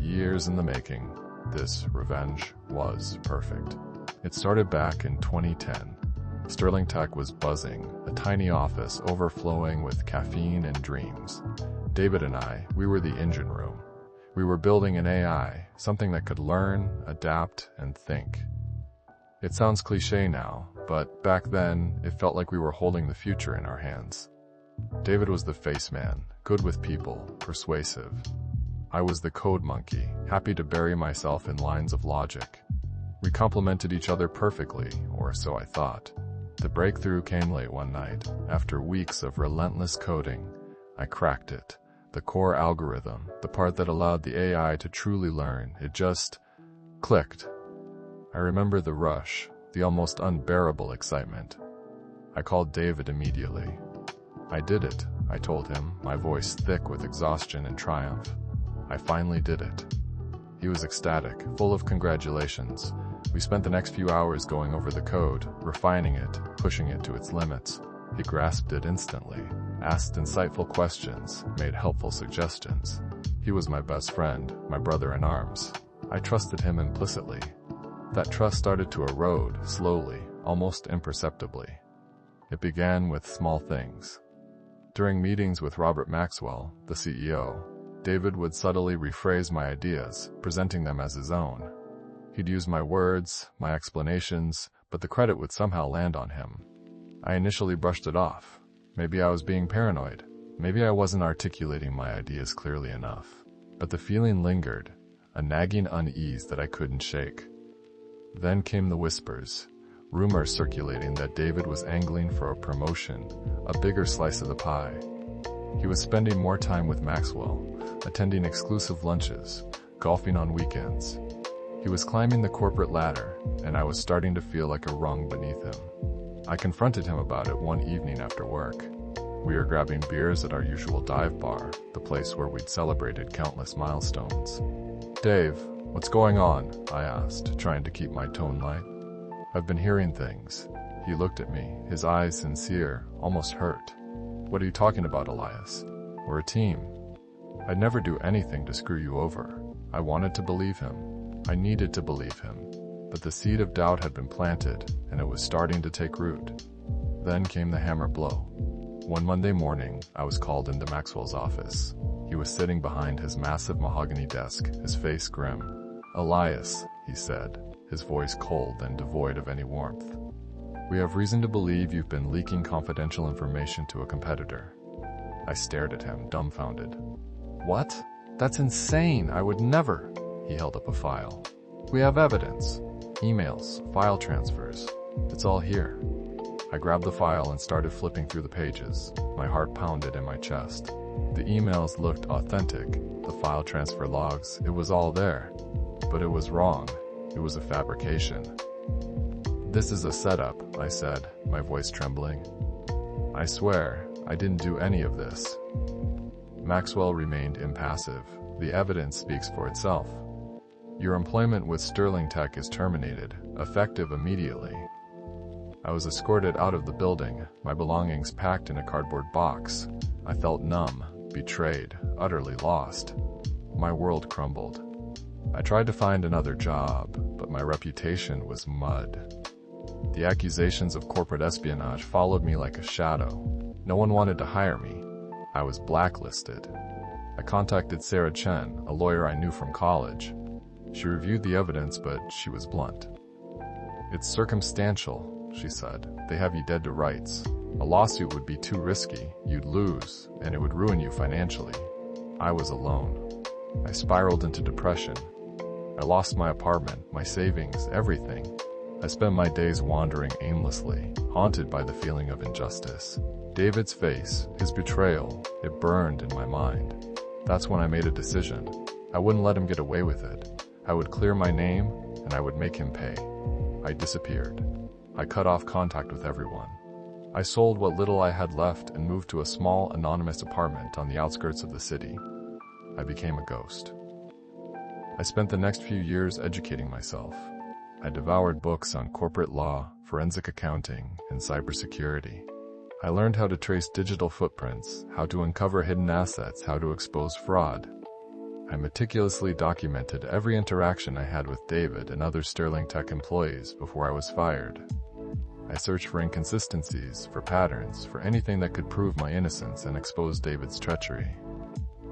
years in the making, this revenge was perfect. It started back in 2010. Sterling Tech was buzzing, a tiny office overflowing with caffeine and dreams. David and I, we were the engine room. We were building an AI, something that could learn, adapt, and think. It sounds cliché now, but back then, it felt like we were holding the future in our hands. David was the face man, good with people, persuasive. I was the code monkey, happy to bury myself in lines of logic. We complemented each other perfectly, or so I thought. The breakthrough came late one night. After weeks of relentless coding, I cracked it. The core algorithm, the part that allowed the AI to truly learn, it just clicked. I remember the rush, the almost unbearable excitement. I called David immediately. I did it, I told him, my voice thick with exhaustion and triumph. I finally did it. He was ecstatic, full of congratulations. We spent the next few hours going over the code, refining it, pushing it to its limits. He grasped it instantly, asked insightful questions, made helpful suggestions. He was my best friend, my brother in arms. I trusted him implicitly. That trust started to erode, slowly, almost imperceptibly. It began with small things. During meetings with Robert Maxwell, the CEO, David would subtly rephrase my ideas, presenting them as his own. He'd use my words, my explanations, but the credit would somehow land on him. I initially brushed it off. Maybe I was being paranoid. Maybe I wasn't articulating my ideas clearly enough. But the feeling lingered, a nagging unease that I couldn't shake. Then came the whispers, rumors circulating that David was angling for a promotion, a bigger slice of the pie. He was spending more time with Maxwell, attending exclusive lunches, golfing on weekends. He was climbing the corporate ladder, and I was starting to feel like a rung beneath him. I confronted him about it one evening after work. We were grabbing beers at our usual dive bar, the place where we'd celebrated countless milestones. "Dave, what's going on?" I asked, trying to keep my tone light. "I've been hearing things." He looked at me, his eyes sincere, almost hurt. "What are you talking about, Elias? We're a team." "I'd never do anything to screw you over." I wanted to believe him. I needed to believe him. But the seed of doubt had been planted, and it was starting to take root. Then came the hammer blow. One Monday morning, I was called into Maxwell's office. He was sitting behind his massive mahogany desk, his face grim. "Elias," he said, his voice cold and devoid of any warmth. "We have reason to believe you've been leaking confidential information to a competitor." I stared at him, dumbfounded. "What? That's insane! I would never!" He held up a file. "We have evidence. Emails, file transfers. It's all here." I grabbed the file and started flipping through the pages. My heart pounded in my chest. The emails looked authentic. The file transfer logs, it was all there. But it was wrong. It was a fabrication. "This is a setup," I said, my voice trembling. "I swear, I didn't do any of this." Maxwell remained impassive. "The evidence speaks for itself. Your employment with Sterling Tech is terminated, effective immediately." I was escorted out of the building, my belongings packed in a cardboard box. I felt numb, betrayed, utterly lost. My world crumbled. I tried to find another job, but my reputation was mud. The accusations of corporate espionage followed me like a shadow. No one wanted to hire me. I was blacklisted. I contacted Sarah Chen, a lawyer I knew from college. She reviewed the evidence, but she was blunt. "It's circumstantial," she said. "They have you dead to rights. A lawsuit would be too risky. You'd lose, and it would ruin you financially." I was alone. I spiraled into depression. I lost my apartment, my savings, everything. I spent my days wandering aimlessly, haunted by the feeling of injustice. David's face, his betrayal, it burned in my mind. That's when I made a decision. I wouldn't let him get away with it. I would clear my name, and I would make him pay. I disappeared. I cut off contact with everyone. I sold what little I had left and moved to a small, anonymous apartment on the outskirts of the city. I became a ghost. I spent the next few years educating myself. I devoured books on corporate law, forensic accounting, and cybersecurity. I learned how to trace digital footprints, how to uncover hidden assets, how to expose fraud. I meticulously documented every interaction I had with David and other Sterling Tech employees before I was fired. I searched for inconsistencies, for patterns, for anything that could prove my innocence and expose David's treachery.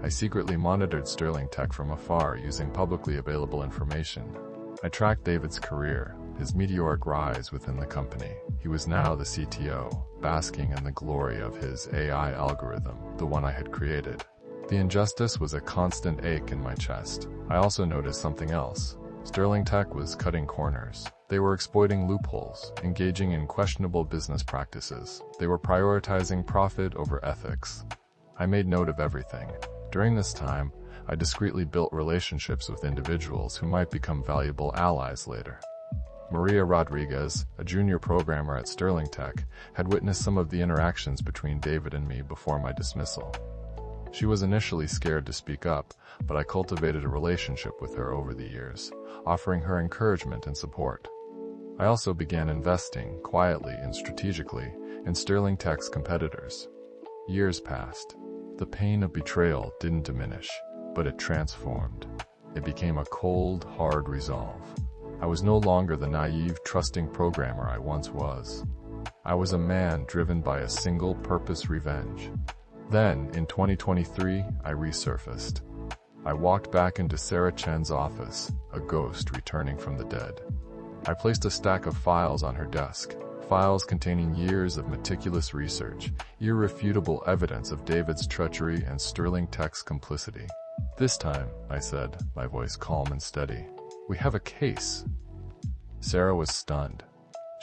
I secretly monitored Sterling Tech from afar using publicly available information. I tracked David's career, his meteoric rise within the company. He was now the CTO, basking in the glory of his AI algorithm, the one I had created. The injustice was a constant ache in my chest. I also noticed something else. Sterling Tech was cutting corners. They were exploiting loopholes, engaging in questionable business practices. They were prioritizing profit over ethics. I made note of everything. During this time, I discreetly built relationships with individuals who might become valuable allies later. Maria Rodriguez, a junior programmer at Sterling Tech, had witnessed some of the interactions between David and me before my dismissal. She was initially scared to speak up, but I cultivated a relationship with her over the years, offering her encouragement and support. I also began investing, quietly and strategically, in Sterling Tech's competitors. Years passed. The pain of betrayal didn't diminish, but it transformed. It became a cold, hard resolve. I was no longer the naive, trusting programmer I once was. I was a man driven by a single purpose: revenge. Then, in 2023, I resurfaced. I walked back into Sarah Chen's office, a ghost returning from the dead. I placed a stack of files on her desk, files containing years of meticulous research, irrefutable evidence of David's treachery and Sterling Tech's complicity. "This time," I said, my voice calm and steady, "we have a case." Sarah was stunned.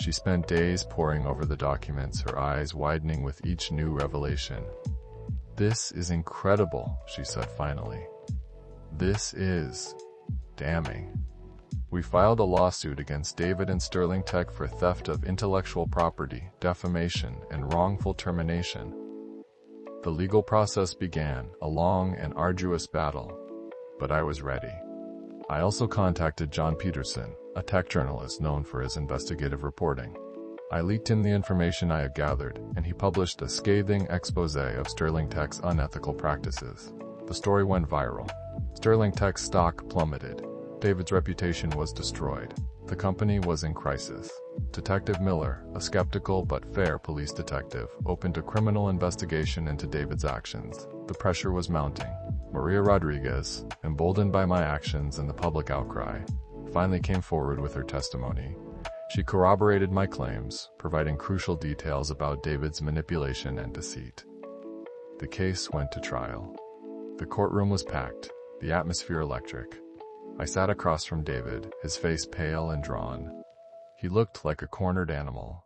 She spent days poring over the documents, her eyes widening with each new revelation. "This is incredible," she said finally. "This is damning." We filed a lawsuit against David and Sterling Tech for theft of intellectual property, defamation, and wrongful termination. The legal process began, a long and arduous battle, but I was ready. I also contacted John Peterson, a tech journalist known for his investigative reporting. I leaked him the information I had gathered, and he published a scathing expose of Sterling Tech's unethical practices. The story went viral. Sterling Tech's stock plummeted. David's reputation was destroyed. The company was in crisis. Detective Miller, a skeptical but fair police detective, opened a criminal investigation into David's actions. The pressure was mounting. Maria Rodriguez, emboldened by my actions and the public outcry, finally came forward with her testimony. She corroborated my claims, providing crucial details about David's manipulation and deceit. The case went to trial. The courtroom was packed, the atmosphere electric. I sat across from David, his face pale and drawn. He looked like a cornered animal.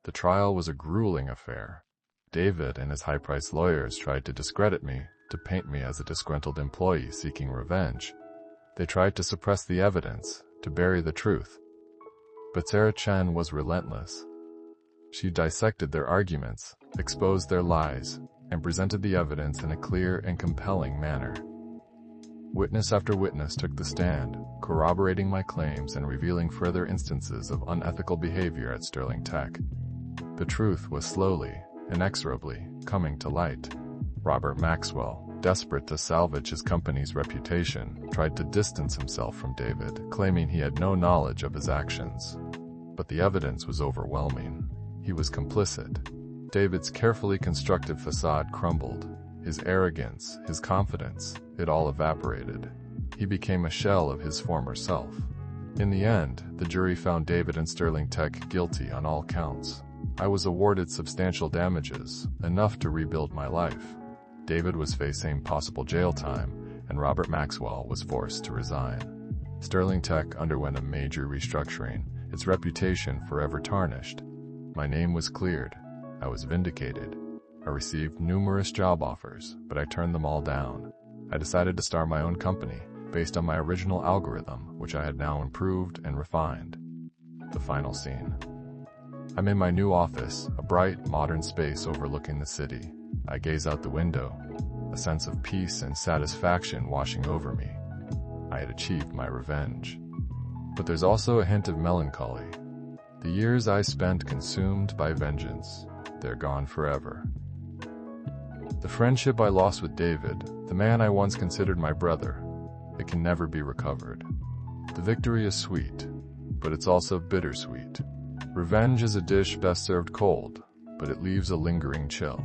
The trial was a grueling affair. David and his high-priced lawyers tried to discredit me, to paint me as a disgruntled employee seeking revenge. They tried to suppress the evidence, to bury the truth. But Sarah Chen was relentless. She dissected their arguments, exposed their lies, and presented the evidence in a clear and compelling manner. Witness after witness took the stand, corroborating my claims and revealing further instances of unethical behavior at Sterling Tech. The truth was slowly, inexorably, coming to light. Robert Maxwell, desperate to salvage his company's reputation, tried to distance himself from David, claiming he had no knowledge of his actions. But the evidence was overwhelming. He was complicit. David's carefully constructed facade crumbled. His arrogance, his confidence, it all evaporated. He became a shell of his former self. In the end, the jury found David and Sterling Tech guilty on all counts. I was awarded substantial damages, enough to rebuild my life. David was facing possible jail time, and Robert Maxwell was forced to resign. Sterling Tech underwent a major restructuring, its reputation forever tarnished. My name was cleared. I was vindicated. I received numerous job offers, but I turned them all down. I decided to start my own company, based on my original algorithm, which I had now improved and refined. The final scene. I'm in my new office, a bright, modern space overlooking the city. I gaze out the window, a sense of peace and satisfaction washing over me. I had achieved my revenge. But there's also a hint of melancholy. The years I spent consumed by vengeance, they're gone forever. The friendship I lost with David, the man I once considered my brother, it can never be recovered. The victory is sweet, but it's also bittersweet. Revenge is a dish best served cold, but it leaves a lingering chill.